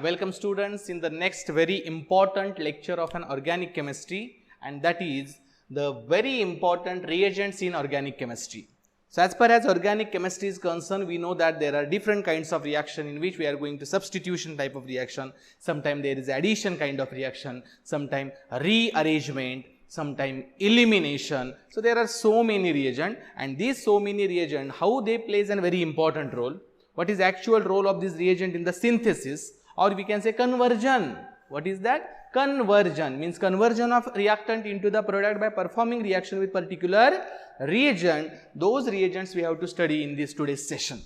Welcome students in the next very important lecture of an organic chemistry, and that is the very important reagents in organic chemistry. So as far as organic chemistry is concerned, we know that there are different kinds of reaction in which we are going to substitution type of reaction. Sometimes there is addition kind of reaction, sometimes rearrangement, sometimes elimination. So there are so many reagents, and these so many reagents, how they plays a very important role. What is actual role of this reagent in the synthesis, or we can say conversion. What is that? Conversion means conversion of reactant into the product by performing reaction with particular reagent. Those reagents we have to study in this today's session.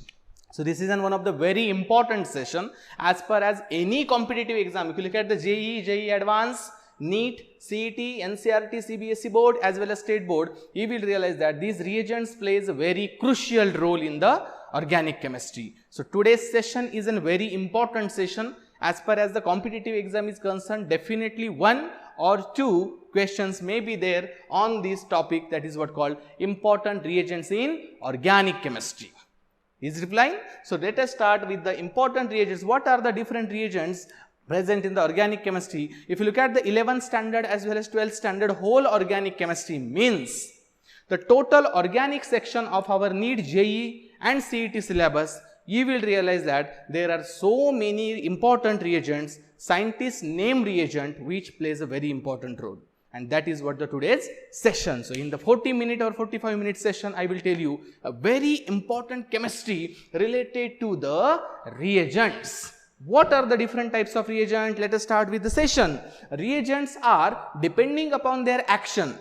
So this is one of the very important session as far as any competitive exam. If you look at the JEE Advanced, NEET, CET, NCERT, CBSE board as well as state board, you will realize that these reagents plays a very crucial role in the organic chemistry. So today's session is a very important session as far as the competitive exam is concerned. Definitely one or two questions may be there on this topic, that is what called important reagents in organic chemistry. Is replying? So let us start with the important reagents. What are the different reagents present in the organic chemistry? If you look at the 11th standard as well as 12th standard, whole organic chemistry means the total organic section of our NEET, JEE and CET syllabus, you will realize that there are so many important reagents, scientists name reagent which plays a very important role, and that is what the today's session. So in the 40-minute or 45-minute session, I will tell you a very important chemistry related to the reagents. What are the different types of reagent? Let us start with the session. Reagents are depending upon their action,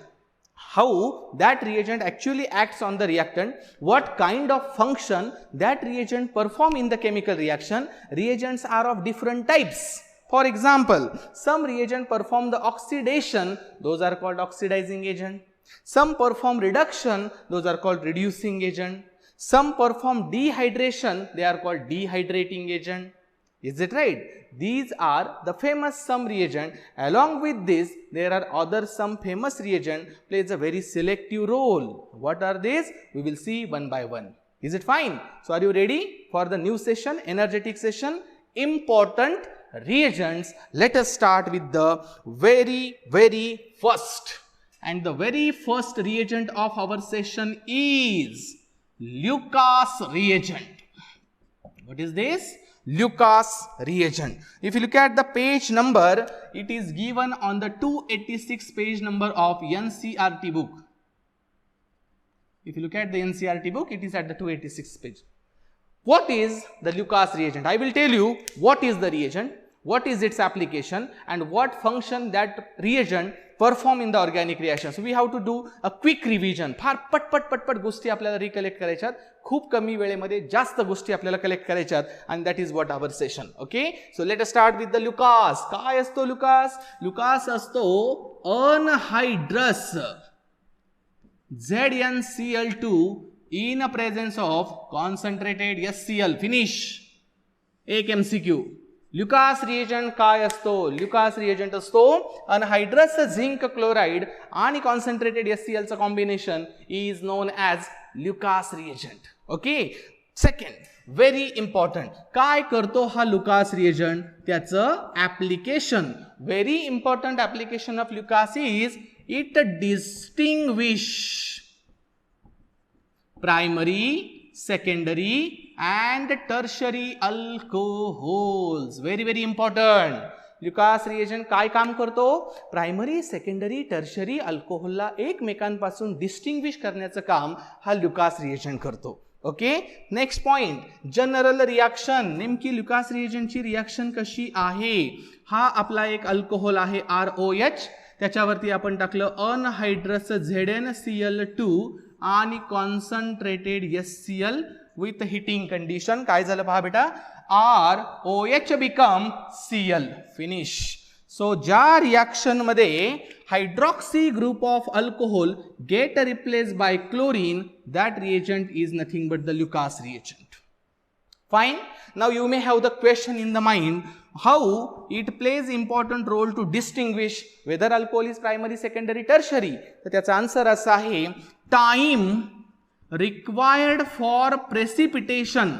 how that reagent actually acts on the reactant, what kind of function that reagent perform in the chemical reaction. Reagents are of different types. For example, some reagent perform the oxidation, those are called oxidizing agent. Some perform reduction, those are called reducing agent. Some perform dehydration, they are called dehydrating agent. Is it right? These are the famous some reagent. Along with this, there are other some famous reagent plays a very selective role. What are these? We will see one by one. Is it fine? So are you ready for the new session, energetic session, important reagents? Let us start with the very first. And the very first reagent of our session is Lucas reagent. What is this? Lucas reagent. If you look at the page number, it is given on the 286 page number of NCERT book. If you look at the NCERT book, it is at the 286 page. What is the Lucas reagent? I will tell you what is the reagent, what is its application, and what function that reagent perform in the organic reaction. So we have to do a quick revision. फार पटपट गोष्टी आपल्याला recollect करायच्यात, खूप कमी वेळेमध्ये जास्त गोष्टी आपल्याला collect करायच्यात, and that is what our session. Okay, so let us start with the Lucas. काय असतो Lucas? Lucas असतो anhydrous ZnCl2 in a presence of concentrated HCl. Finish. एक MCQ. Lucas reagent काय असतो? Lucas reagent असतो anhydrous zinc chloride आणि concentrated HCl चा combination is known as Lucas reagent. Okay. Second, very important. काय करतो हा Lucas reagent? त्याचं application. Very important application of Lucas is it distinguish primary, secondary and tertiary alcohols. Very important. Lucas reagent काय काम करतो? Primary, secondary, tertiary अल्कोहोलला एकमेकांपासून distinguish करण्याचं काम हा Lucas reagent करतो. Okay. Next point, general reaction. नेमकी Lucas reagent ची रिएक्शन कशी आहे? हा आपला एक अल्कोहोल आहे ROH, त्याच्यावरती आपण टाकलं अनहायड्रस ZnCl2 आणि concentrated HCl with heating condition. काय झालं पहा बेटा? ROH become Cl. Finish. So ज्या रिएक्शन मध्ये hydroxy group of alcohol get replace by chlorine, that reagent is nothing but the Lucas reagent. Fine. Now you may have the question in the mind, how it plays important role to distinguish whether alcohol is primary, secondary, tertiary. तर त्याचा answer असा आहे, time required for precipitation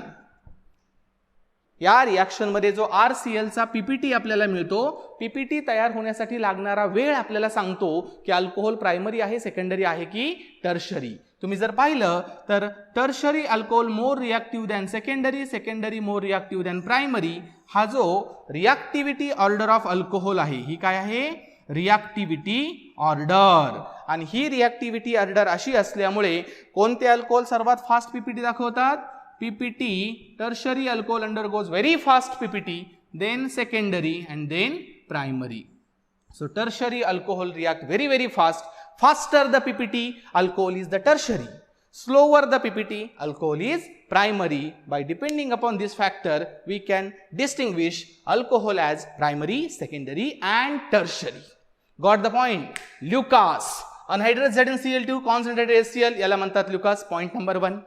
या reaction मध्ये जो RCl चा PPT आपल्याला मिळतो, PPT तयार होण्यासाठी लागणारा वेळ आपल्याला सांगतो की अल्कोहोल प्रायमरी आहे, सेकंडरी आहे की टर्शरी. तुम्ही जर पाहिलं तर टर्शरी अल्कोहोल मोर रिॲक्टिव्ह दॅन सेकंडरी, सेकंडरी मोर रिॲक्टिव्ह दॅन प्रायमरी. हा जो रिॲक्टिव्हिटी ऑर्डर ऑफ अल्कोहोल आहे, ही काय आहे? रिॲक्टिव्हिटी ऑर्डर. आणि ही रिॲक्टिव्हिटी ऑर्डर अशी असल्यामुळे कोणते अल्कोहोल सर्वात फास्ट PPT दाखवतात? PPT, tertiary alcohol undergoes very fast PPT, then secondary and then primary. So tertiary alcohol react very fast. Faster the PPT, alcohol is the tertiary. Slower the PPT, alcohol is primary. By depending upon this factor, we can distinguish alcohol as primary, secondary and tertiary. Got the point? Lucas, anhydrous ZnCl2, concentrated HCl, याला म्हणतात Lucas. Point number 1.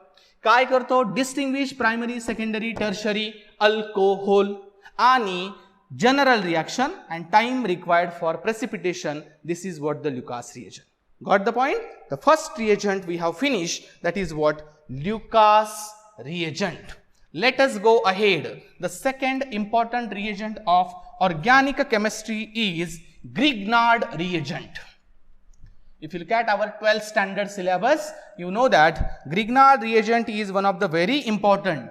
काय करतो? Distinguish primary, secondary, tertiary alcohol आणि general reaction and time required for precipitation. This is what the Lucas reagent. Got the point? The first reagent we have finished, that is what? Lucas reagent. Let us go ahead. The second important reagent of organic chemistry is Grignard reagent. If you look at our 12th standard syllabus, you know that Grignard reagent is one of the very important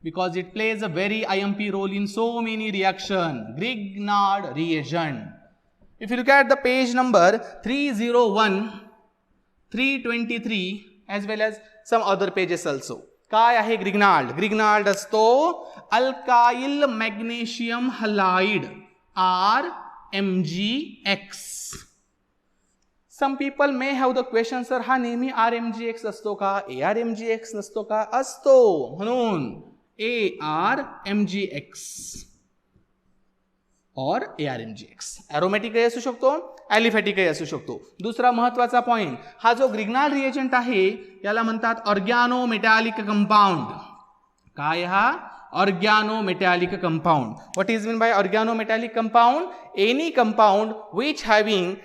because it plays a very IMP role in so many reaction. Grignard reagent. If you look at the page number 301, 323 as well as some other pages also. काय आहे Grignard? Grignard असतो alkyl magnesium halide RMgX. Some people may have the question, sir, हा नेहमी RMgX असतो का? ARMgX नसतो का? असतो. म्हणून ARMgX और ARMgX. एरोमॅटिकही असू शकतो, ॲलिफॅटिकही असू शकतो. दुसरा महत्वाचा पॉइंट, हा जो ग्रिग्नार्ड रिएजंट आहे याला म्हणतात ऑर्गॅनोमेटॅलिक कंपाऊंड. काय हा? Organometallic compound. What is mean by organometallic compound? Any compound which having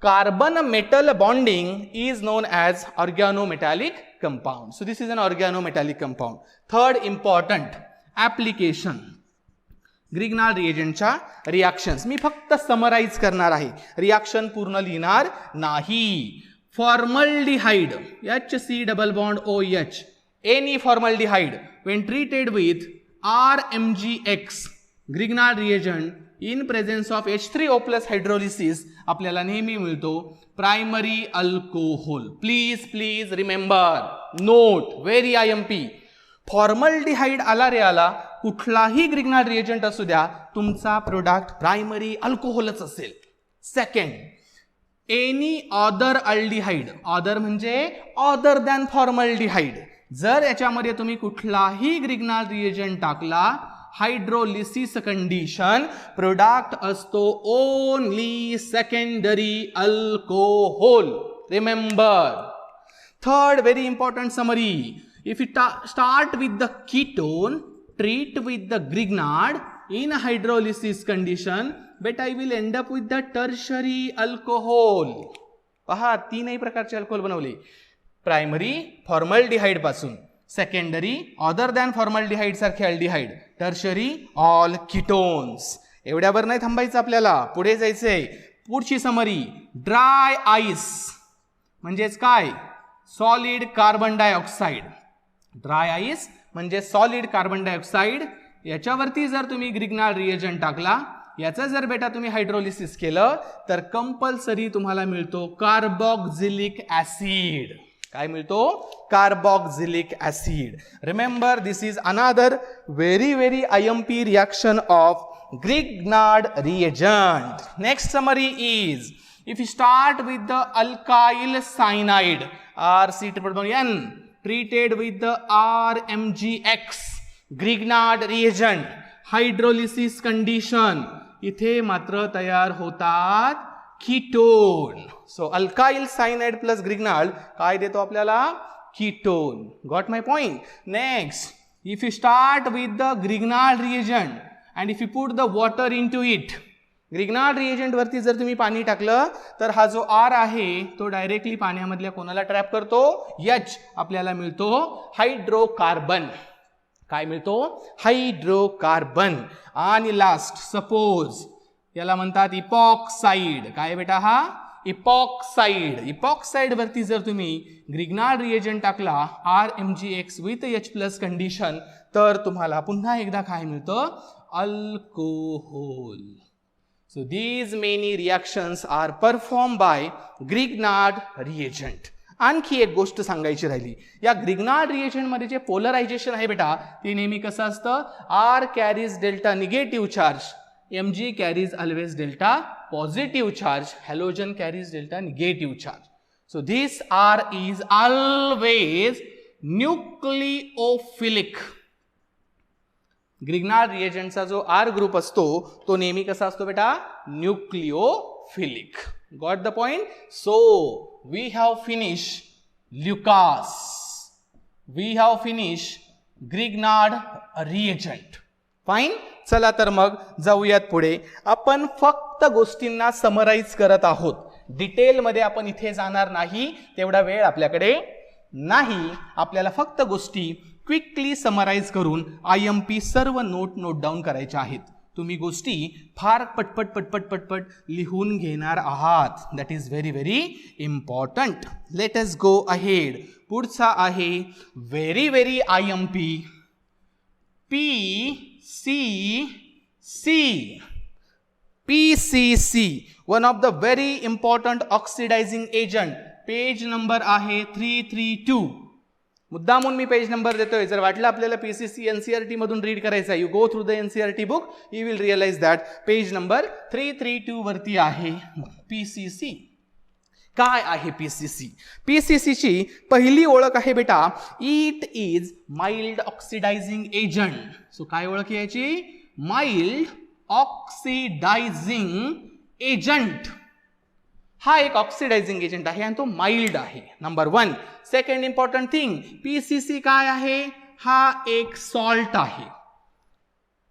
carbon metal bonding is known as organometallic compound. So this is an organometallic compound. Third important application, Grignard reagent च्या reactions. मी फक्त summarise करणार आहे, reaction पूर्ण लिहिणार नाही. Formaldehyde HC double bond OH, any formaldehyde when treated with RMgX Grignard reagent in presence of H3O plus hydrolysis आपल्याला नेहमी मिळतो primary alcohol. Please remember, note, very IMP. Formaldehyde आला रे आला, कुठलाही ग्रिग्नार्ड रिएजंट असू द्या, तुमचा प्रोडक्ट प्रायमरी अल्कोहोलच असेल. Second, any other aldehyde, other म्हणजे अदर दॅन फॉर्मल्डिहाइड. जर याच्यामध्ये तुम्ही कुठलाही ग्रिग्नार्ड रिएजंट टाकला, हायड्रोलिसिस कंडिशन, प्रोडक्ट असतो only secondary alcohol. Remember. Third very important summary, if you start with the ketone, treat with the Grignard in hydrolysis condition, but I will end up with the tertiary alcohol. पहा, तीनही प्रकारचे alcohol बनवले, primary formaldehyde पासून, secondary other than formaldehyde सारखे aldehyde, tertiary all ketones. एवढ्यावर नाही थांबायचं आपल्याला, पुढे जायचंय. पुढची समरी, ड्राय आईस म्हणजेच काय? Solid carbon dioxide. Dry ice म्हणजे सॉलिड कार्बन डायऑक्साइड. याच्यावरती जर तुम्ही ग्रिग्नार्ड रिएजंट टाकला, याचं जर बेटा तुम्ही हायड्रोलिसिस केलं, तर कंपल्सरी तुम्हाला मिळतो कार्बोक्झिलिक ऍसिड. काय मिळतो? Carboxylic acid. Remember, this is another very IMP reaction of Grignard reagent. Next summary is, if you start with the alkyl cyanide RC*N treated with the RMgX Grignard reagent, hydrolysis condition, इथे मात्र तयार होतात ketone. So alkyl cyanide plus Grignard काय देतो आपल्याला? Ketone. Got my point? Next, if you start with the Grignard reagent and if you put the water into it, Grignard reagent वरती जर तुम्ही पाणी टाकलं, तर हा जो R आहे तो डायरेक्टली पाण्यामधल्या कोणाला ट्रॅप करतो? H. आपल्याला मिळतो हायड्रोकार्बन. काय मिळतो? हायड्रोकार्बन. आणि लास्ट सपोज याला म्हणतात इपॉक्साइड. काय बेटा हा? इपॉक्साइड. इपॉक्साइड वरती जर तुम्ही ग्रिग्नार्ड रिएजंट टाकला RMgX विथ H+ कंडिशन तर तुम्हाला पुन्हा एकदा काय मिळतं? Alcohol. So these many reactions are performed by Grignard reagent. आणखी एक गोष्ट सांगायची राहिली. या ग्रिग्नार्ड रिएजंट मध्ये जे पोलरायझेशन आहे बेटा ते नेहमी कसं असतं? R carries delta negative charge, Mg carries always delta positive charge, halogen carries delta negative charge. So this R is always nucleophilic. Grignard रिएजंटचा जो R ग्रुप असतो तो नेहमी कसा असतो बेटा? Nucleophilic. Got the point? So we have finish Lucas, we have finish Grignard reagent. Fine. चला तर मग जाऊयात पुढे. आपण फक्त गोष्टींना समराईज करत आहोत, डिटेलमध्ये आपण इथे जाणार नाही, तेवढा वेळ आपल्याकडे नाही. आपल्याला फक्त गोष्टी क्विकली समराईज करून IMP सर्व नोट डाऊन करायच्या आहेत. तुम्ही गोष्टी फार पटपट पटपट पटपट लिहून घेणार आहात. That is very very important. Late us go ahead. पुढचा आहे very very IMP PCC, one of the very important oxidizing agent. Page number आहे 332. मुद्दामून मी पेज नंबर देतोय. जर वाटलं आपल्याला PCC NCERT मधून रीड करायचं आहे, you go through the NCERT book, you will realise that page number 332 वरती आहे PCC. काय आहे PCC? PCC ची पहिली ओळख आहे बेटा, it is mild oxidizing agent. So काय ओळख याची? Mild oxidizing agent. हा एक ऑक्सिडायझिंग एजंट आहे आणि तो माइल्ड आहे. Number 1. Second important thing, PCC काय आहे? हा एक सॉल्ट आहे.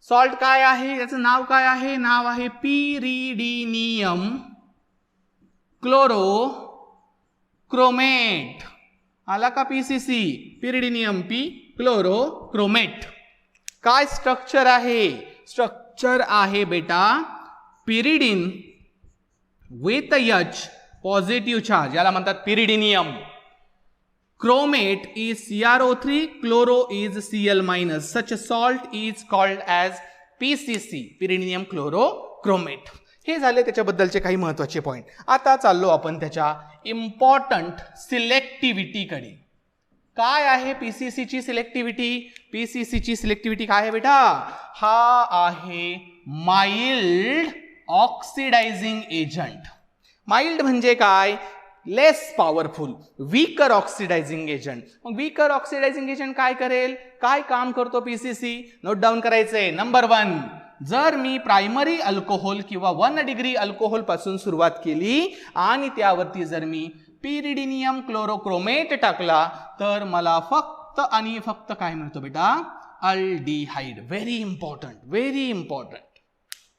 सॉल्ट काय आहे? याचं नाव काय आहे? नाव आहे पिरिडिनियम क्लोरोक्रोमेट. आला का PCC? Pyridinium chlorochromate. काय स्ट्रक्चर आहे? स्ट्रक्चर आहे बेटा pyridine with H positive charge, याला म्हणतात pyridinium. Chromate is CrO3, chloro is Cl-. Such a salt is called as PCC, pyridinium chlorochromate. हे झाले त्याच्याबद्दलचे काही महत्वाचे पॉइंट. आता चाललो आपण त्याच्या इम्पॉर्टंट सिलेक्टिव्हिटीकडे. काय आहे PCC ची सिलेक्टिव्हिटी? PCC ची सिलेक्टिव्हिटी काय आहे बेटा? हा आहे माइल्ड ऑक्सिडायझिंग एजंट. माइल्ड म्हणजे काय? लेस पॉवरफुल, वीकर ऑक्सिडायझिंग एजंट. मग वीकर ऑक्सिडायझिंग एजंट काय करेल? काय काम करतो PCC? नोट डाऊन करायचंय. नंबर 1, जर मी प्रायमरी अल्कोहोल किंवा 1 डिग्री अल्कोहोल पासून सुरुवात केली आणि त्यावरती जर मी पिरिडिनियम क्लोरोक्रोमेट टाकला तर मला फक्त आणि फक्त काय मिळतो बेटा? Aldehyde. Very important, very important.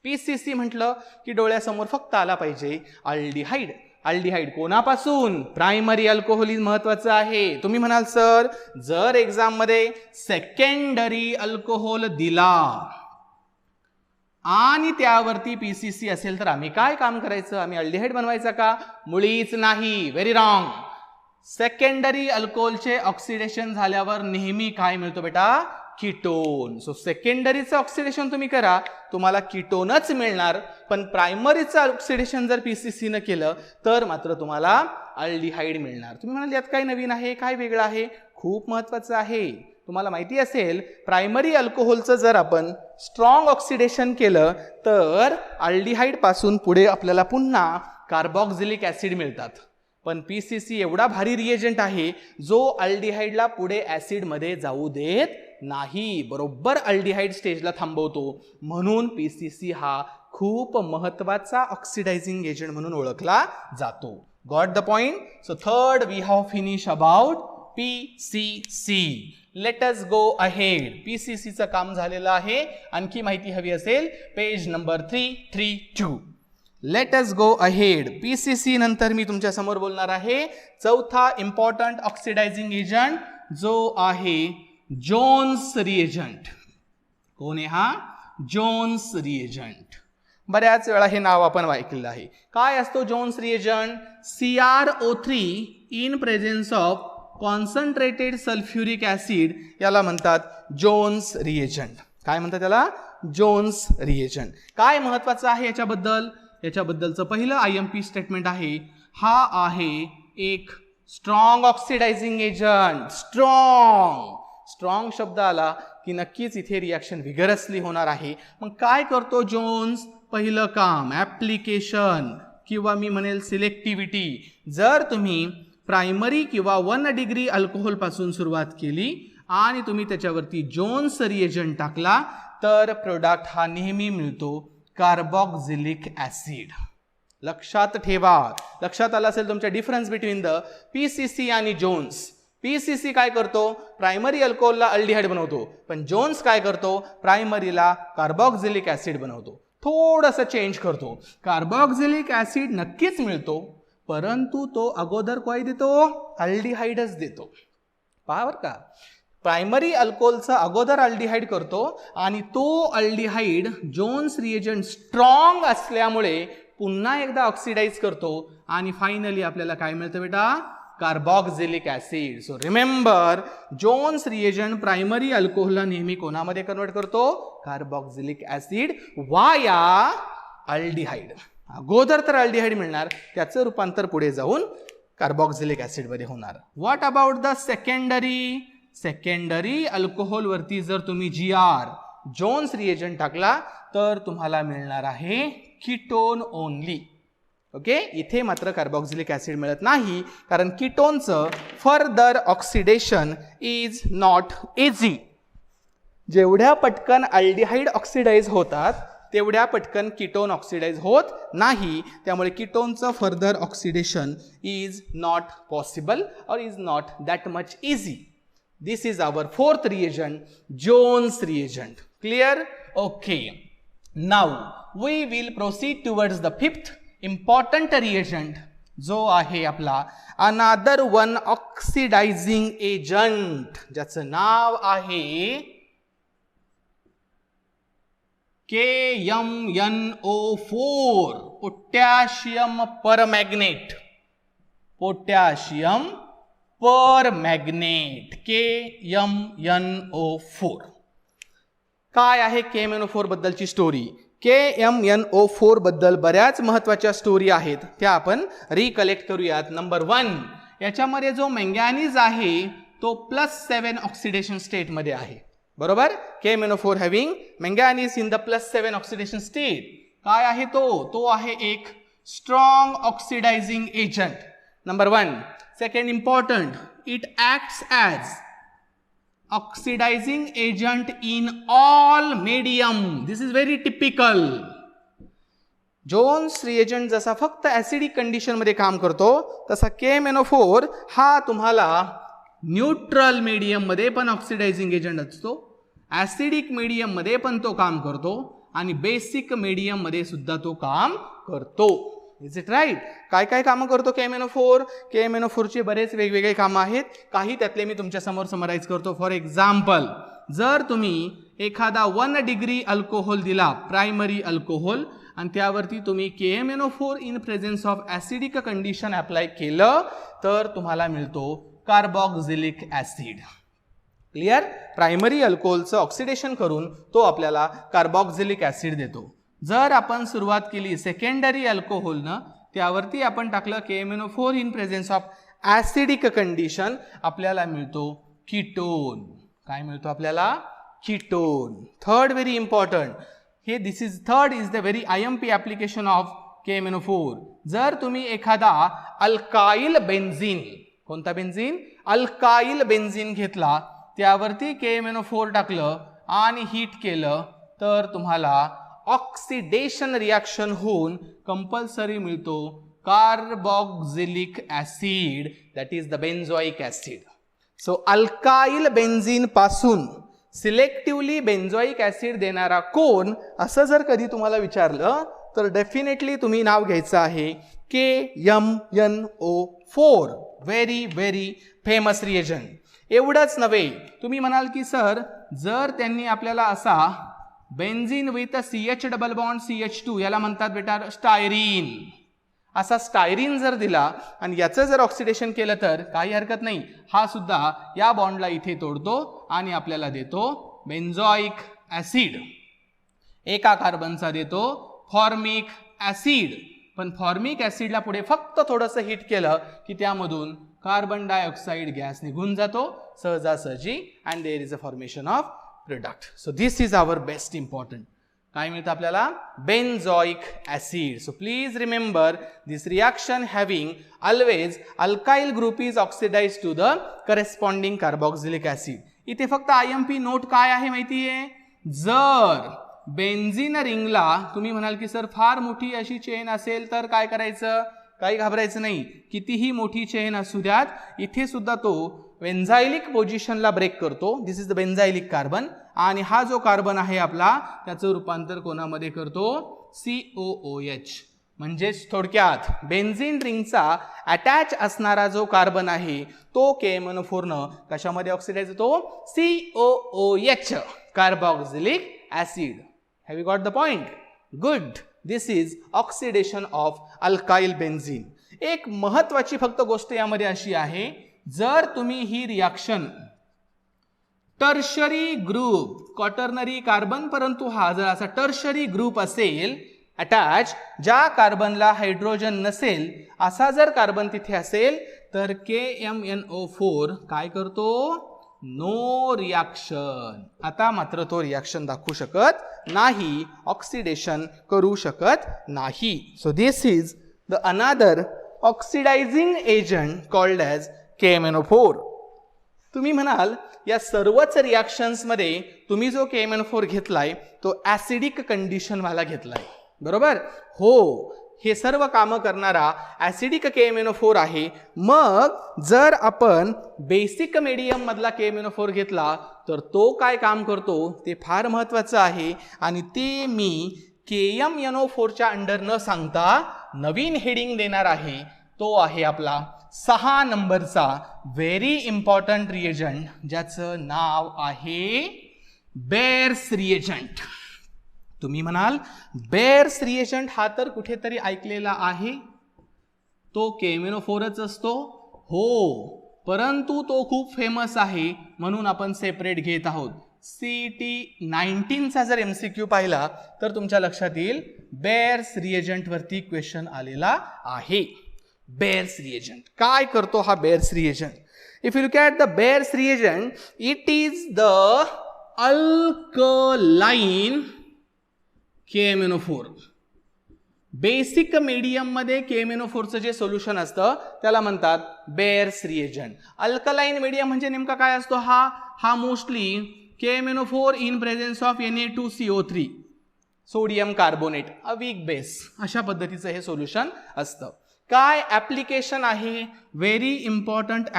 PCC म्हटलं की डोळ्यासमोर फक्त आला पाहिजे अल्डिहाइड. अल्डिहाइड कोणापासून? प्रायमरी अल्कोहोल महत्वाचं आहे. तुम्ही म्हणाल सर जर एक्झाम मध्ये सेकंडरी अल्कोहोल दिला आणि त्यावरती PCC असेल तर आम्ही काय काम करायचं? आम्ही अल्डिहाइड बनवायचा का? मुळीच नाही. Very wrong. सेकंडरी अल्कोहोलचे ऑक्सिडेशन झाल्यावर नेहमी काय मिळतो बेटा? कीटोन. सो सेकंडरीचं ऑक्सिडेशन तुम्ही करा, तुम्हाला कीटोनच मिळणार. पण प्रायमरीचं ऑक्सिडेशन जर PCC न केलं तर मात्र तुम्हाला अल्डिहाइड मिळणार. तुम्ही म्हणाल यात काय नवीन आहे, काय वेगळं आहे? खूप महत्वाचं आहे. तुम्हाला माहिती असेल प्रायमरी अल्कोहोलचं जर आपण स्ट्रॉंग ऑक्सिडेशन केलं तर अल्डिहाइड पासून पुढे आपल्याला पुन्हा कार्बॉक्झिलिक ऍसिड मिळतात. पण PCC एवढा भारी रिएजंट आहे जो अल्डिहाइडला पुढे ऍसिड मध्ये जाऊ देत नाही, बरोबर अल्डिहाइड स्टेजला थांबवतो. म्हणून PCC हा खूप महत्वाचा ऑक्सिडायझिंग एजंट म्हणून ओळखला जातो. Got the point? So third we have finish about PCC. Let us go ahead. PCC चं काम झालेलं आहे. आणखी माहिती हवी असेल page number 332. Let us go ahead. PCC नंतर मी तुमच्या समोर बोलणार आहे चौथा इम्पॉर्टंट ऑक्सिडायझिंग एजंट जो आहे जोन्स रिएजंट. कोण आहे हा? Jones reagent. बऱ्याच वेळा हे नाव आपण ऐकलेलं आहे. काय असतो Jones reagent? CrO3 in presence of concentrated sulphuric acid याला म्हणतात जोन्स रिएजंट. काय म्हणतात त्याला? Jones reagent. काय महत्वाचं आहे याच्याबद्दल? याच्याबद्दलचं पहिलं IMP स्टेटमेंट आहे, हा आहे एक स्ट्रॉंग ऑक्सिडायझिंग एजंट. स्ट्रॉंग शब्द आला की नक्कीच इथे रिॲक्शन विगरसली होणार आहे. मग काय करतो जोन्स? पहिलं काम ऍप्लिकेशन किंवा मी म्हणेल सिलेक्टिव्हिटी. जर तुम्ही प्रायमरी किंवा 1 डिग्री अल्कोहोल पासून सुरुवात केली आणि तुम्ही त्याच्यावरती जोन्स रिएजंट टाकला तर प्रोडक्ट हा नेहमी मिळतो कार्बॉक्झिलिक ऍसिड. लक्षात ठेवा. लक्षात आलं असेल तुमच्या डिफरन्स बिटवीन द PCC आणि जोन्स. PCC काय करतो? प्रायमरी अल्कोहोलला अल्डिहाइड बनवतो, पण जोन्स काय करतो? प्रायमरीला कार्बॉक्झिलिक ऍसिड बनवतो. थोडंसं चेंज करतो. कार्बॉक्झिलिक ऍसिड नक्कीच मिळतो, परंतु तो अगोदर काय देतो? अल्डिहाइडच देतो. पहा बरं का, प्रायमरी अल्कोहोलचा अगोदर अल्डिहाइड करतो आणि तो अल्डिहाइड जोन्स रिएजंट स्ट्रॉंग असल्यामुळे पुन्हा एकदा ऑक्सिडाइज करतो आणि फायनली आपल्याला काय मिळतं बेटा? Carboxylic acid. So remember, Jones reagent primary अल्कोहोलला नेहमी कोणामध्ये कन्वर्ट करतो? Carboxylic acid via aldehyde. अगोदर तर अल्डिहाइड मिळणार, त्याचं रूपांतर पुढे जाऊन कार्बॉक्झिलिक ऍसिड मध्ये होणार. What about the secondary? Secondary alcohol वरती जर तुम्ही GR जोन्स रिएजंट टाकला तर तुम्हाला मिळणार आहे कीटोन ओनली. ओके, इथे मात्र कार्बॉक्झिलिक ऍसिड मिळत नाही, कारण कीटोनचं further oxidation is not easy. जेवढ्या पटकन अल्डिहाइड ऑक्सिडाइज होतात तेवढ्या पटकन कीटोन ऑक्सिडाइज होत नाही. त्यामुळे कीटोनचं further oxidation is not possible और is not that much easy. This is our fourth reagent, Jones reagent. Clear? Okay, now we will proceed towards the fifth important reagent, जो आहे आपला अनादर वन ऑक्सिडायझिंग एजंट, ज्याचं नाव आहे KMNO4, potassium परमॅग्नेट. Potassium परमॅग्नेट, KMNO4. काय आहे KMNO4 बद्दलची story? KMNO4 बद्दल बऱ्याच महत्वाच्या स्टोरी आहेत, त्या आपण रिकलेक्ट करूयात. नंबर 1, याच्यामध्ये जो मॅंगॅनीज आहे तो +7 ऑक्सिडेशन स्टेट मध्ये आहे. बरोबर? KMNO4 having manganese in the +7 oxidation state. काय आहे तो आहे एक strong oxidising agent. Number 1. Second important, it acts as oxidising agent in all medium. This is very typical. Jones reagent जसा फक्त ऍसिडिक कंडिशन मध्ये काम करतो, तसा KMNO4 हा तुम्हाला न्यूट्रल मीडियम मध्ये पण ऑक्सिडायझिंग एजंट असतो, ऍसिडिक मीडियम मध्ये पण तो काम करतो आणि बेसिक मीडियम मध्ये सुद्धा तो काम करतो. Is it right? काय काय कामं करतो KMNO4? KMNO4 चे बरेच वेगवेगळे कामं आहेत, काही त्यातले मी तुमच्या समोर समराईज करतो. फॉर एक्झाम्पल, जर तुम्ही एखादा 1 डिग्री अल्कोहोल दिला, प्रायमरी अल्कोहोल, आणि त्यावरती तुम्ही KMNO4 in presence of acidic condition apply केलं तर तुम्हाला मिळतो कार्बॉक्झिलिक ऍसिड. क्लियर? प्रायमरी अल्कोहोलचं ऑक्सिडेशन करून तो आपल्याला कार्बॉक्झिलिक ऍसिड देतो. जर आपण सुरुवात केली सेकंडरी अल्कोहोलनं, त्यावरती आपण टाकलं KMNO4 in presence of acidic condition, आपल्याला मिळतो कीटोन. काय मिळतो आपल्याला? कीटोन. थर्ड व्हेरी इम्पॉर्टंट, हे this is third is the very IMP application of KMNO4. जर तुम्ही एखादा अल्काइल बेन्झीन, कोणता बेन्झीन? अल्काइल बेन्झीन घेतला, त्यावरती KMNO4 टाकलं आणि हीट केलं तर तुम्हाला ऑक्सिडेशन रिॲक्शन होऊन कंपल्सरी मिळतो carboxylic acid, that is the benzoic acid. So alkyl benzene पासून सिलेक्टिव्हली बेन्झोइक ऍसिड देणारा कोण, असं जर कधी तुम्हाला विचारलं तर डेफिनेटली तुम्ही नाव घ्यायचं आहे KMNO4. Very very famous reagent. एवढंच नव्हे, तुम्ही म्हणाल की सर जर त्यांनी आपल्याला असा benzene with CH double bond CH2 याला म्हणतात बेटा स्टायरीन, असा स्टायरीन जर दिला आणि याचं जर ऑक्सिडेशन केलं तर काही हरकत नाही, हा सुद्धा या बॉन्डला इथे तोडतो आणि आपल्याला देतो बेन्झोइक ऍसिड. एका कार्बनचा देतो फॉर्मिक ऍसिड. पण फॉर्मिक ऍसिडला पुढे फक्त थोडंसं हिट केलं की त्यामधून कार्बन डायऑक्साइड गॅस निघून जातो सहजासहजी and there is a formation of product. So this is our best important. काय मिळतं आपल्याला? Benzoic acid. So please remember this reaction having always alkyl group is oxidised to the corresponding carboxylic acid. इथे फक्त IMP note काय आहे माहितीये? जर benzene रिंगला तुम्ही म्हणाल की सर फार मोठी अशी चेन असेल तर काय करायचं? काही घाबरायचं नाही, कितीही मोठी चेन असू द्यात, इथे सुद्धा तो बेन्झायलिक पोझिशनला ब्रेक करतो. दिस इज द बेन्झायलिक कार्बन. आणि हा जो कार्बन आहे आपला त्याचं रूपांतर कोणामध्ये करतो? COOH. म्हणजेच थोडक्यात बेन्झीन रिंगचा अटॅच असणारा जो कार्बन आहे तो KMNO4 कशामध्ये ऑक्सिडाइज होतो? COOH carboxylic acid. Have you got the point? Good. This is oxidation of alkyl benzene. एक महत्वाची फक्त गोष्ट यामध्ये अशी आहे, जर तुम्ही ही reaction tertiary group, quaternary carbon परंतु हा जर असा टर्शरी ग्रुप असेल अटॅच, ज्या कार्बनला हायड्रोजन नसेल असा जर कार्बन तिथे असेल तर KMNO4 काय करतो? No reaction. आता मात्र तो रिएक्शन दाखवू शकत नाही, ऑक्सिडेशन करू शकत नाही. So this is the another oxidising agent called as KMNO4. तुम्ही म्हणाल या सर्वच रिएक्शन्स मध्ये तुम्ही जो KMNO4 घेतलाय तो ऍसिडिक कंडिशन वाला घेतलाय, बरोबर? हो, हे सर्व कामं करणारा ऍसिडिक KMNO4 आहे. मग जर आपण बेसिक मीडियम मधला KMNO4 घेतला तर तो काय काम करतो ते फार महत्वाचं आहे आणि ते मी KMNO4 च्या अंडर न सांगता नवीन हेडिंग देणार आहे. तो आहे आपला 6 नंबरचा व्हेरी इम्पॉर्टंट रिएजंट ज्याचं नाव आहे बेअर्स रिएजंट. तुम्ही म्हणाल बेअर्स रिएजंट हा तर कुठेतरी ऐकलेला आहे, तो KMNO4च असतो. हो, परंतु तो खूप फेमस आहे म्हणून आपण सेपरेट घेत आहोत. CT19चा जर MCQ पाहिला तर तुमच्या लक्षात येईल बेअर्स रिएजंट वरती क्वेश्चन आलेला आहे. बेअर्स रिएजंट काय करतो हा bears reagent? If you look at the bears reagent, it is the alkaline KMNO4. Basic medium मध्ये KMNO4चं जे सोल्युशन असतं त्याला म्हणतात बेअर्स रिएजंट. अल्कलाइन मीडियम म्हणजे नेमका काय असतो? हा mostly KMNO4 in presence of Na2CO3 sodium carbonate a weak base, अशा पद्धतीचं हे सोल्युशन असतं. काय ऍप्लिकेशन आहे? व्हेरी इम्पॉर्टंट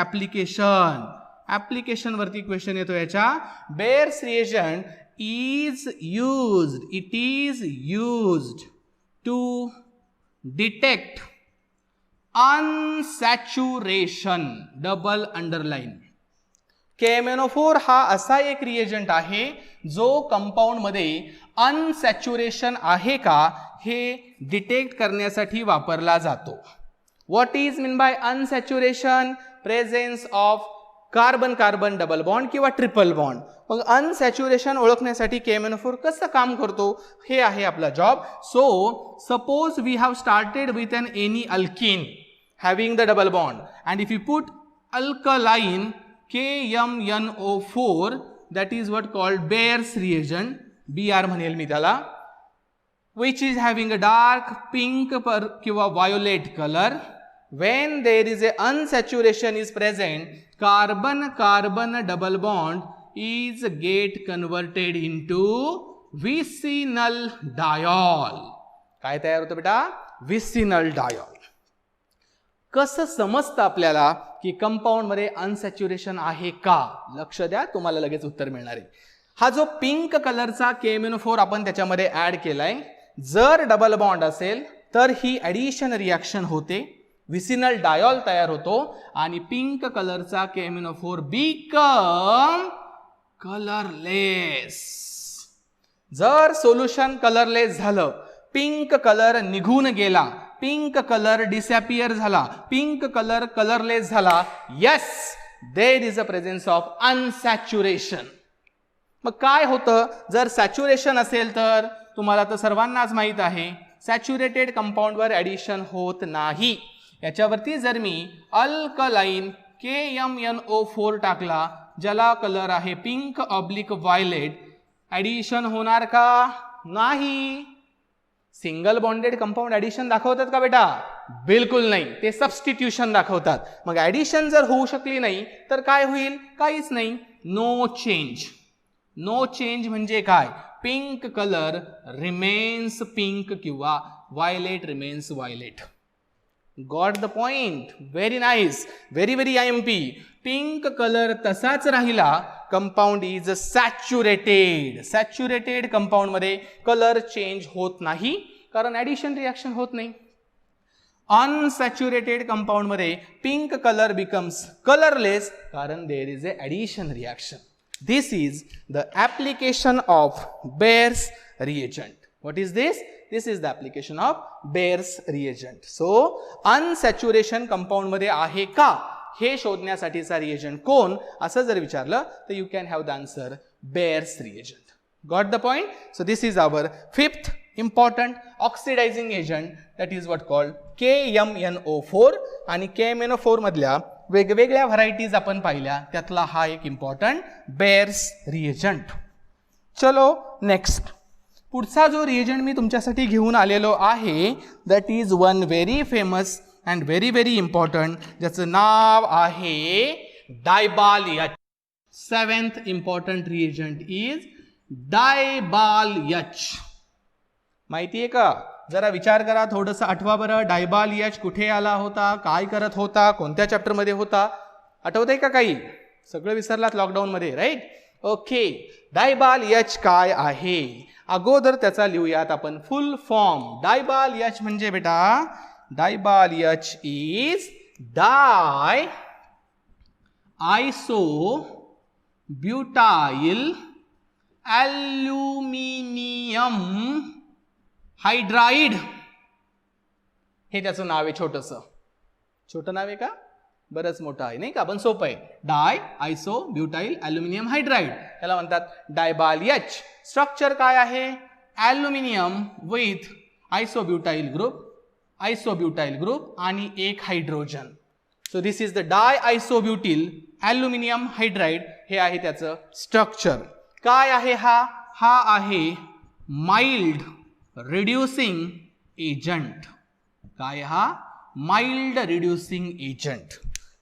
ऍप्लिकेशन वरती क्वेश्चन येतो याच्या. Baeyer's reagent it is used to detect unsaturation, double underline. KMNO4 हा असा एक रिएजंट आहे जो कंपाऊंड मध्ये अनसॅच्युरेशन आहे का हे डिटेक्ट करण्यासाठी वापरला जातो. What is mean by unsaturation? Presence of carbon carbon double bond किंवा ट्रिपल बॉन्ड. मग अनसॅच्युरेशन ओळखण्यासाठी KMNO4 कसं काम करतो हे आहे आपला job. So suppose we have started with an any alkene having the double bond and if you put alkaline KMNO4 that is what called Beer's reagent, BR म्हणेल मी त्याला, which is having a dark pink किंवा violet color. When there is a unsaturation is present, carbon carbon double bond is get converted into vicinal diol. काय तयार होतं बेटा? Vicinal dial. कसं समजतं आपल्याला की कंपाऊंड मध्ये अनसॅच्युरेशन आहे का? लक्ष द्या, तुम्हाला लगेच उत्तर मिळणार आहे. हा जो पिंक कलरचा KMNO4 आपण त्याच्यामध्ये ऍड केलाय, जर डबल बॉन्ड असेल तर ही ऍडिशन रिएक्शन होते. विसिनल डायॉल तयार होतो आणि पिंक कलरचा KMnO4 बिकम कलरलेस. जर सोल्युशन कलरलेस झालं, पिंक कलर निघून गेला, पिंक कलर डिसअपियर झाला, पिंक कलर कलरलेस झाला, yes there is a presence of unsaturation. मग काय होतं जर सॅच्युरेशन असेल तर? तुम्हाला तर सर्वांनाच माहित आहे, सॅच्युरेटेड कंपाऊंडवर ॲडिशन होत नाही. याच्यावरती जर मी अल्कलाइन KMnO4 टाकला, ज्याला कलर आहे पिंक ऑब्लिक व्हायलेट, ॲडिशन होणार का? नाही. सिंगल बॉन्डेड कंपाऊंड ॲडिशन दाखवतात का बेटा? बिलकुल नाही, ते सबस्टिट्यूशन दाखवतात. मग ॲडिशन जर होऊ शकली नाही तर काय होईल? काहीच नाही, नो चेंज. नो चेंज म्हणजे काय? पिंक कलर रिमेन्स पिंक किंवा violet remains violet. Got the point? Very nice, very very IMP. Pink colour तसाच राहिला, compound is saturated. Saturated compound मध्ये कलर चेंज होत नाही कारण ॲडिशन रिॲक्शन होत नाही. अनसॅच्युरेटेड कंपाऊंड मध्ये पिंक कलर बिकम्स कलरलेस कारण there is a addition reaction. This is the application of Bayer's reagent. What is this? This is the application of Bayer's reagent. So, unsaturation compound मध्ये आहे का हे शोधण्यासाठीचा reagent कोण असं जर विचारलं तर you can have the answer Bayer's reagent. Got the point? So, this is our fifth important oxidizing agent, that is what called KMnO4. आणि KMnO4 मधल्या वेगवेगळ्या व्हरायटीज आपण पाहिल्या, त्यातला हा एक इम्पॉर्टंट बेअर्स रिएजंट. चलो नेक्स्ट, पुढचा जो रिएजंट मी तुमच्यासाठी घेऊन आलेलो आहे that is one very famous and very very important, ज्याचं नाव आहे DIBAL H. Seventh important reagent is DIBAL H. माहिती आहे का? जरा विचार करा, थोडंसं आठवा बरं. डायबाल H कुठे आला होता, काय करत होता, कोणत्या चॅप्टरमध्ये होता? आठवतंय का काही? सगळं विसरलात लॉकडाऊनमध्ये, राईट? ओके. डायबाल H काय आहे अगोदर त्याचा लिहूयात आपण फुल फॉर्म. डायबाल H म्हणजे बेटा, DIBAL H is di iso butyl aluminium hydride. हे त्याचं नाव आहे. छोटं नाव आहे का? बरंच मोठं आहे नाही का, पण सोपं आहे. डाय आयसो ब्युटाइल ॲल्युमिनियम हायड्राइड, त्याला म्हणतात डायबाल H. स्ट्रक्चर काय आहे? ॲल्युमिनियम विथ आयसोब्युटाइल ग्रुप आणि एक hydrogen. So this is the di isobutyl aluminium hydride. हे आहे त्याचं स्ट्रक्चर. काय आहे हा? हा आहे माइल्ड रिड्युसिंग एजंट. काय हा? Mild reducing agent.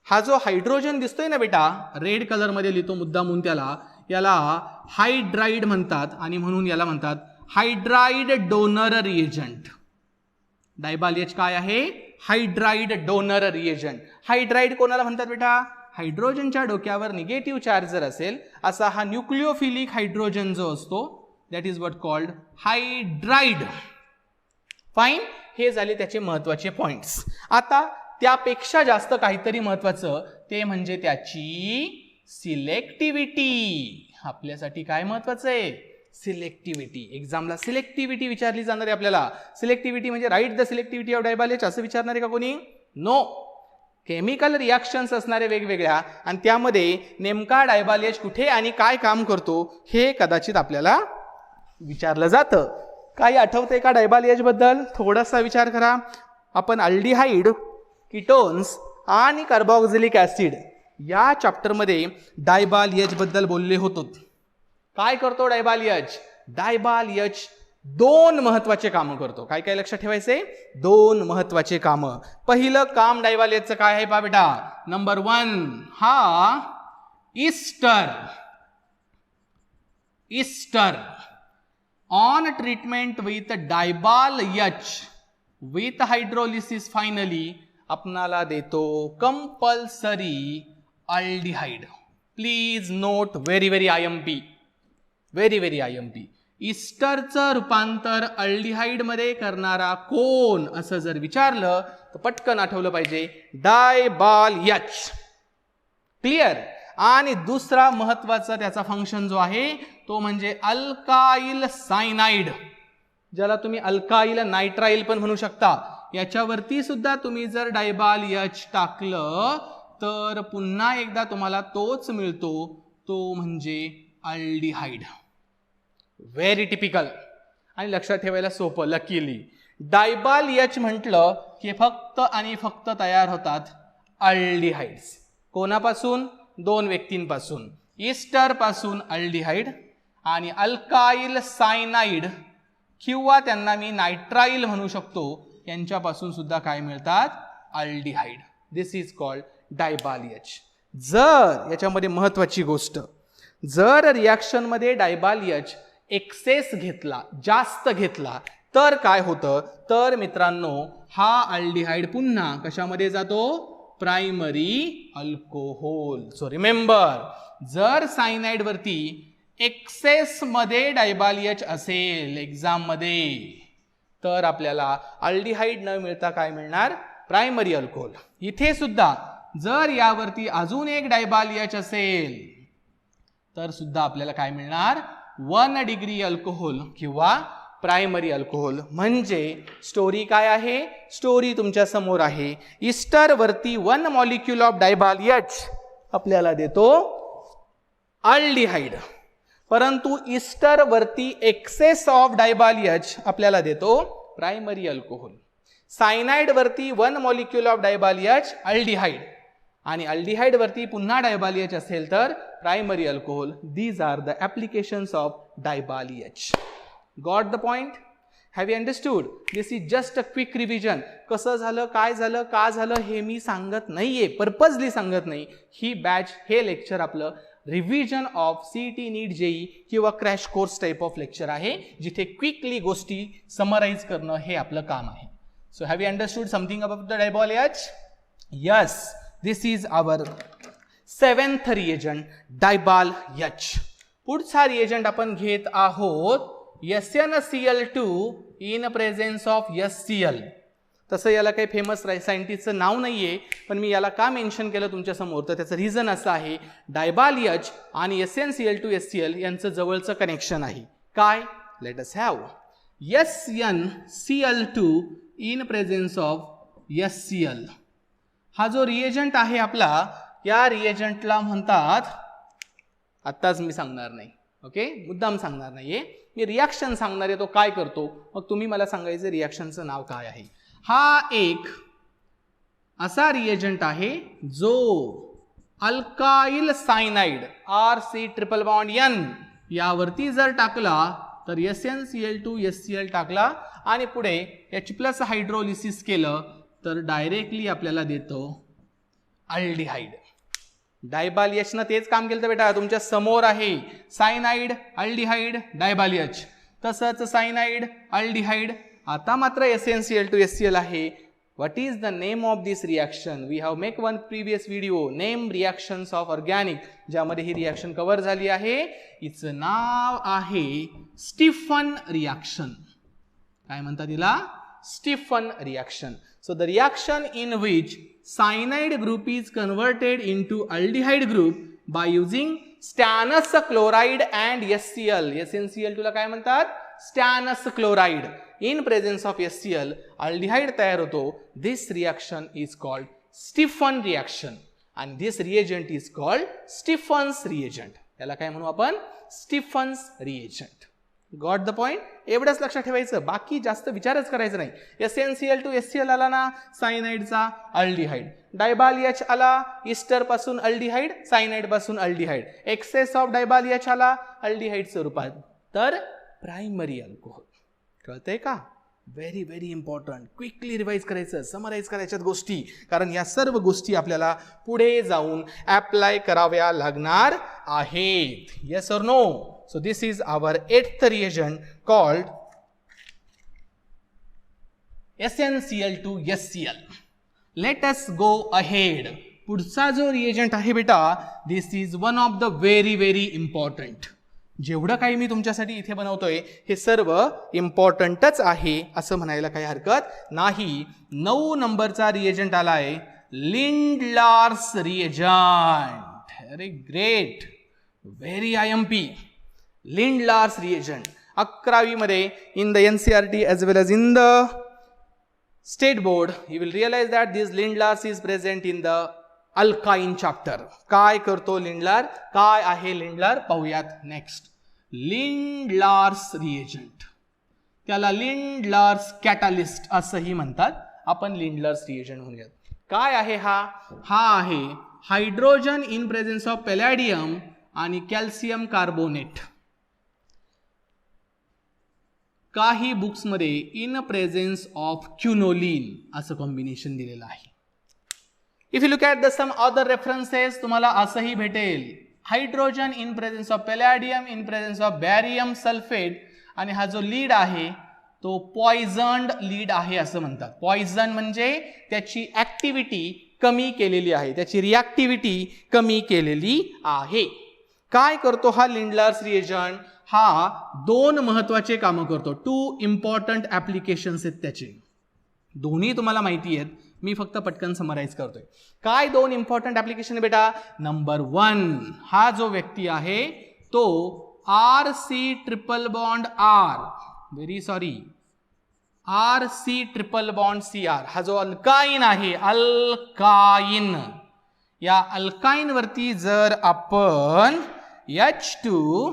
हा जो हायड्रोजन दिसतोय ना बेटा, रेड कलर मध्ये लिहितो मुद्दामून त्याला, याला हायड्राइड म्हणतात आणि म्हणून याला म्हणतात हायड्राइड डोनर रिएजंट. डायबाल H काय आहे? Hydride donor reagent. हायड्राइड कोणाला म्हणतात बेटा? हायड्रोजनच्या डोक्यावर निगेटिव्ह चार्ज जर असेल असा हा न्यूक्लिओफिलिक हायड्रोजन जो असतो, that is what called hydride. Fine. हे झाले त्याचे महत्वाचे पॉइंट्स. आता त्यापेक्षा जास्त काहीतरी महत्वाचं, ते म्हणजे त्याची सिलेक्टिव्हिटी. आपल्यासाठी काय महत्वाचं आहे? सिलेक्टिव्हिटी. एक्झामला सिलेक्टिव्हिटी विचारली जाणार आहे आपल्याला. सिलेक्टिव्हिटी म्हणजे write the selectivity of DIBAL H असं विचारणार आहे का कोणी? नो. केमिकल रिॲक्शन्स असणारे वेगवेगळ्या, आणि त्यामध्ये नेमका डायबाल H कुठे आणि काय काम करतो हे कदाचित आपल्याला विचारलं जातं. काही आठवतंय का डायबाल H बद्दल? थोडासा विचार करा. आपण अल्डिहाइड, कीटोन्स आणि कार्बोक्सिलिक ऍसिड या चॅप्टरमध्ये डायबाल H बद्दल बोलले होतो. काय करतो डायबाल H? डायबाल H दोन महत्वाचे कामं करतो. काय काय लक्षात ठेवायचे? दोन महत्वाचे कामं. पहिलं काम डायबाल H चं काय आहे पहा बेटा? नंबर 1, हा Easter on treatment with डायबाल H with hydrolysis finally आपणाला देतो compulsory aldehyde. Please note, very very IMP, very very IMP. इस्टरचं रूपांतर अल्डिहाइड मध्ये करणारा कोण असं जर विचारलं तर पटकन आठवलं पाहिजे डायबाल एच. क्लिअर. आणि दुसरा महत्वाचा त्याचा फंक्शन जो आहे तो म्हणजे अल्काइल सायनाइड, ज्याला तुम्ही अल्काइल नायट्राइल पण म्हणू शकता. याच्यावरती सुद्धा तुम्ही जर डायबाल एच टाकलं तर पुन्हा एकदा तुम्हाला तोच मिळतो, तो म्हणजे अल्डिहाइड. व्हेरी टिपिकल आणि लक्षात ठेवायला सोपं. लकीली डायबाल एच म्हटलं की फक्त आणि फक्त तयार होतात अल्डिहाइड्स. कोणापासून? दोन व्यक्तींपासून. इस्टर पासून अल्डिहाइड आणि अल्काइल सायनाइड किंवा त्यांना मी नायट्राइल म्हणू शकतो, यांच्यापासून सुद्धा काय मिळतात? Aldehyde. This is called DIBAL H. जर याच्यामध्ये महत्वाची गोष्ट, जर रिॲक्शन मध्ये डायबाल एच एक्सेस घेतला, जास्त घेतला, तर काय होतं? तर मित्रांनो हा अल्डिहाइड पुन्हा कशामध्ये जातो? Primary alcohol. सो रिमेंबर, जर सायनाइड वरती एक्सेस मध्ये डायबाल एच असेल एक्झाम मध्ये, तर आपल्याला अल्डिहाइड न मिळता काय मिळणार? Primary alcohol. इथे सुद्धा जर यावरती अजून एक डायबाल एच असेल तर सुद्धा आपल्याला काय मिळणार? 1 डिग्री अल्कोहोल किंवा प्रायमरी अल्कोहोल. म्हणजे स्टोरी काय आहे? स्टोरी तुमच्या समोर आहे. इस्टर वरती 1 मॉलिक्यूल ऑफ डायबाल एच आपल्याला देतो अल्डिहाइड, परंतु इस्टर वरती एक्सेस ऑफ डायबाल एच आपल्याला देतो प्रायमरी अल्कोहोल. सायनाइड वरती 1 molecule of DIBAL H aldehyde आणि अल्डिहाइड वरती पुन्हा डायबाल एच असेल तर primary alcohol. These are the applications of DIBAL H. Got the point? Have you understood? This is just a quick revision. कसं झालं, काय झालं, का झालं हे मी सांगत नाहीये, पर्पजली सांगत नाही. ही बॅच, हे लेक्चर आपलं revision of CET, NEET, JEE किंवा crash course type of lecture आहे, जिथे क्विकली गोष्टी समराइज करणं हे आपलं काम आहे. So have you understood something about the DIBAL H? Yes, this is our 7th reagent DIBAL H. पुढचा रिएजंट आपण घेत आहोत SnCl2 in presence of HCl. तसं याला काही फेमस सायंटिस्टचं नाव नाहीये, पण मी याला का मेन्शन केलं तुमच्या समोर तर त्याचं रिझन असं आहे, डायबाल एच आणि SnCl2 HCl यांचं जवळचं कनेक्शन आहे. काय? Let us have SnCl2 in presence of HCl. हा जो रिएजंट आहे आपला, या रिएजंटला म्हणतात, आत्ताच मी सांगणार नाही, ओके, मुद्दाम सांगणार नाहीये, मी रिॲक्शन सांगणार आहे. तो काय करतो मग तुम्ही मला सांगायचं रिॲक्शनचं नाव काय आहे. हा एक असा रिएजंट आहे जो alkyl cyanide RC triple bond N यावरती जर टाकला तर SnCl2 HCl टाकला आणि पुढे H+ हायड्रोलिसिस केलं तर डायरेक्टली आपल्याला देतो अल्डिहाइड. डायबाल एच न तेच काम केलं तर बेटा, तुमच्या समोर आहे सायनाइड, अल्डिहाइड, डायबाल एच. तसंच सायनाइड, अल्डिहाइड. आता मात्र SnCl2 HCl आहे. What is the name of this reaction? We have make one previous video, name reactions of organic, ज्यामध्ये ही रिॲक्शन कव्हर झाली आहे. हिचं नाव आहे स्टीफन रिॲक्शन. काय म्हणतात तिला? Stephen reaction. So the reaction in which cyanide group is converted into aldehyde group by using stannous chloride and HCl. SnCl2 ला काय म्हणतात? stannous chloride. In presence of HCl aldehyde तयार होतो. This reaction is called Stephan reaction and this reagent is called Stephan's reagent. याला काय म्हणू आपण? Stephan's reagent. Got the point? एवढंच लक्षात ठेवायचं, बाकी जास्त विचारच करायचं नाही. SnCl2 HCl आला ना, सायनाइडचा अल्डिहाइड. डायबाल एच आला, इस्टर पासून अल्डिहाइड, सायनाइड पासून aldehyde. Access of DIBAL H आला अल्डिहाइडच्या रूपात, तर प्रायमरी अल्कोहोल. कळतंय का? Very very important. Quickly revise करायचं, समराइज करायच्यात गोष्टी, कारण या सर्व गोष्टी आपल्याला पुढे जाऊन अप्लाय कराव्या लागणार आहेत. Yes or no? So this is our 8th reagent called SnCl2 HCl. Let us go ahead. पुढचा जो रिएजंट आहे बेटा, this is one of the very very important. जेवढं काही मी तुमच्यासाठी इथे बनवतोय हे सर्व इम्पॉर्टंटच आहे असं म्हणायला काही हरकत नाही. 9 नंबरचा रिएजंट आलाय लिंडलार्स रिएजंट. अरे great, very IMP. Lindlar's reagent 11वी मध्ये in the NCERT as well as in the state board you will realize that this Lindlar's is present in the alkyne chapter. काय करतो लिंडलार, काय आहे Lindlar पाहूयात next. Lindlar's reagent, त्याला Lindlar's कॅटालिस्ट असंही म्हणतात. आपण लिंडलार्स रिएजंट म्हणूयात. काय आहे हा आहे hydrogen in presence of palladium आणि कॅल्शियम कार्बोनेट. काही बुक्समध्ये इन प्रेझेन्स ऑफ क्युनोलिन असं कॉम्बिनेशन दिलेलं आहे. If you look at the some other references तुम्हाला असंही भेटेल hydrogen in presence of palladium in presence of barium sulphate. आणि हा जो लीड आहे तो पॉइझन्ड लीड आहे असं म्हणतात. पॉइझन म्हणजे त्याची ऍक्टिव्हिटी कमी केलेली आहे, त्याची रिॲक्टिव्हिटी कमी केलेली आहे. काय करतो हा लिंडलार्स रिएजंट, हा 2 महत्वाचे कामं करतो. 2 इम्पॉर्टंट ऍप्लिकेशन्स आहेत त्याचे, दोन्ही तुम्हाला माहिती आहेत. मी फक्त पटकन समराइज करतोय. काय 2 इम्पॉर्टंट ऍप्लिकेशन बेटा. नंबर 1, हा जो व्यक्ती आहे तो RC triple bond R, very sorry RC triple bond CR, हा जो अल्काइन आहे अल्काइन, या अल्काइन वरती जर आपण H2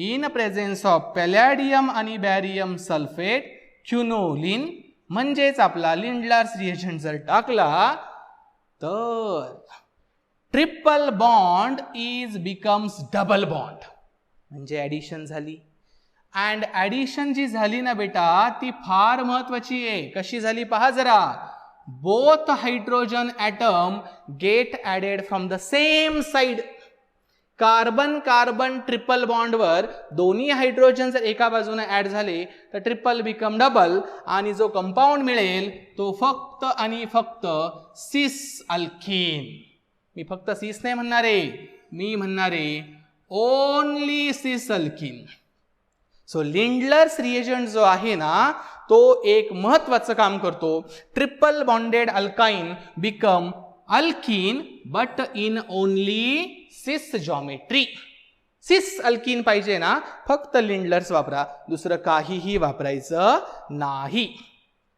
in presence of palladium आणि बॅरियम सल्फेट क्युनोलिन म्हणजेच आपला लिंडलार्स रिएजंट जर टाकला तर triple bond is becomes double bond, म्हणजे ऍडिशन झाली. अँड ऍडिशन जी झाली ना बेटा ती फार महत्वाची आहे. कशी झाली पहा जरा. Both hydrogen atom get added from the same side. Carbon carbon triple बॉन्डवर दोन्ही हायड्रोजन जर एका बाजूने ऍड झाले तर ट्रिपल बिकम डबल, आणि जो कंपाऊंड मिळेल तो फक्त आणि फक्त सिस अल्कीन. मी फक्त सिस नाही म्हणणारे, मी म्हणणारे ओनली सिस अल्कीन. सो लिंडलर्स रिएजंट जो आहे ना तो एक महत्वाचं काम करतो. Triple bonded alkyne become alkyne but in only सिस जॉमेट्री. सिस अल्कीन पाहिजे ना फक्त लिंडलर्स वापरा, दुसरं काहीही वापरायचं नाही.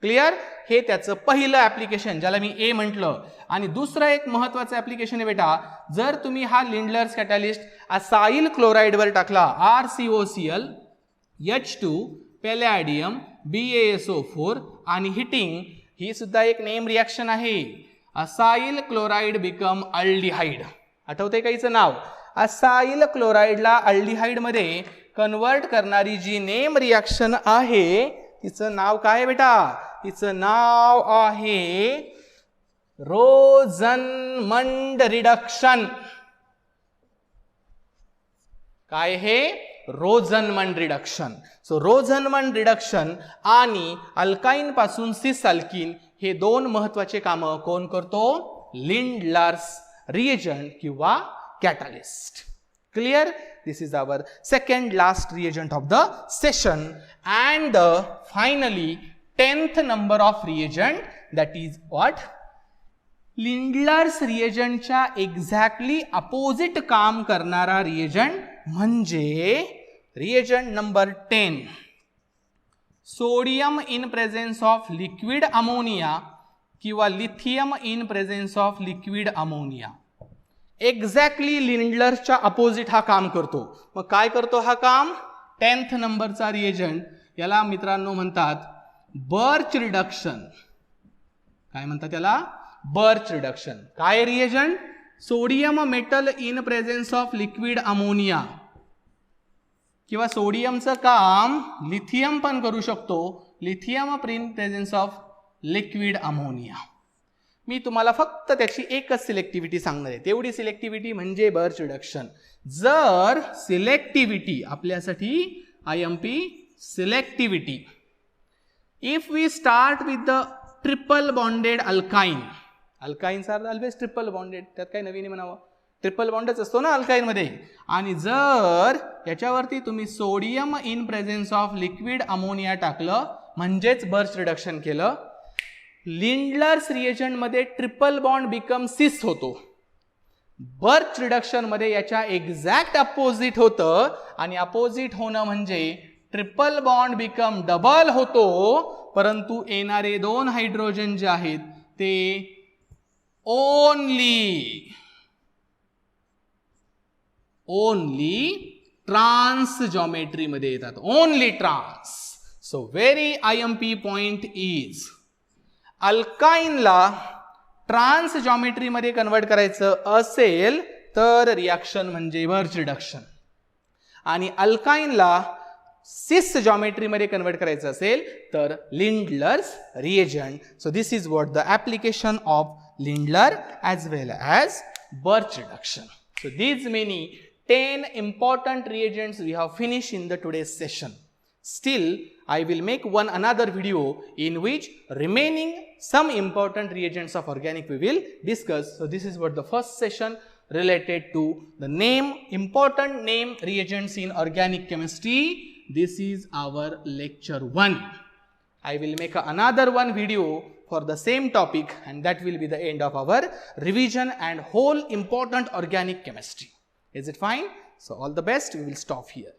क्लिअर. हे त्याचं पहिलं ऍप्लिकेशन ज्याला मी ए म्हटलं. आणि दुसरं एक महत्वाचं ऍप्लिकेशन आहे बेटा, जर तुम्ही हा लिंडलर्स कॅटॅलिस्ट असाइल क्लोराईडवर टाकला RCOCl H2 पॅलॅडियम BaSO4 आणि हिटिंग, ही सुद्धा एक नेम रिॲक्शन आहे. Acyl chloride become aldehyde. आठवते का हिचं नाव. असाइल क्लोराईडला अल्डिहाइड मध्ये कन्वर्ट करणारी जी नेम रिॲक्शन आहे तिचं नाव काय बेटा. तिचं नाव आहे रोझनमंड रिडक्शन. काय हे Rosenmund reduction. So Rosenmund reduction आणि अल्काइन पासून सिस अल्कीन हे 2 महत्वाचे कामं कोण करतो. लिंडलार्स रिएजंट किंवा catalyst. Clear. This is our second last reagent of the session. And finally 10th number of reagent, that is what. Lindlar's रिएजंटच्या exactly opposite काम करणारा रिएजंट म्हणजे reagent number 10, sodium in presence of liquid ammonia किंवा lithium in presence of liquid ammonia. Exactly लिंडलर्सच्या opposite हा काम करतो. मग काय करतो हा काम. 10th नंबरचा रिएजंट याला मित्रांनो म्हणतात बर्च रिडक्शन. काय म्हणतात त्याला. Birch reduction. काय reagent. Sodium metal in presence of liquid ammonia, किंवा सोडियमचं काम लिथियम पण करू शकतो. Lithium in presence of liquid ammonia. मी तुम्हाला फक्त त्याची एकच सिलेक्टिव्हिटी सांगणार आहे. तेवढी सिलेक्टिव्हिटी म्हणजे बर्च रिडक्शन. जर सिलेक्टिव्हिटी आपल्यासाठी IMP selectivity, if we start with the triple bonded alkyne, alkynes are always triple bonded, त्यात काही नवीन म्हणावं. ट्रिपल बॉन्डच असतो ना अल्काईन मध्ये. आणि जर याच्यावरती तुम्ही sodium in presence of liquid ammonia टाकलं म्हणजेच बर्च रिडक्शन केलं, लिंडलर्स रिएजंट मध्ये ट्रिपल बॉन्ड बिकम सिस होतो. बर्च रिडक्शन मध्ये याच्या एक्झॅक्ट अपोजिट होतं आणि अपोजिट होणं म्हणजे ट्रिपल बॉन्ड बिकम डबल होतो, परंतु येणारे 2 हायड्रोजन जे आहेत ते ओनली ट्रान्स जॉमेट्री मध्ये येतात. Only trans. So very IMP point is अल्काईनला ट्रान्स जॉमेट्री मध्ये कन्वर्ट करायचं असेल तर रिॲक्शन म्हणजे बर्च रिडक्शन, आणि अल्काईनला सिस जॉमेट्री मध्ये कन्वर्ट करायचं असेल तर Lindlar's reagent. So this is what the application of Lindlar as well as birch reduction. So these many 10 important reagents we have finished in the today's session. Still, I will make another video in which remaining some important reagents of organic we will discuss. So this is what the first session related to the important name reagents in organic chemistry. This is our lecture 1. I will make another one video for the same topic, and that will be the end of our revision and whole important organic chemistry. Is it fine? So all the best. We will stop here.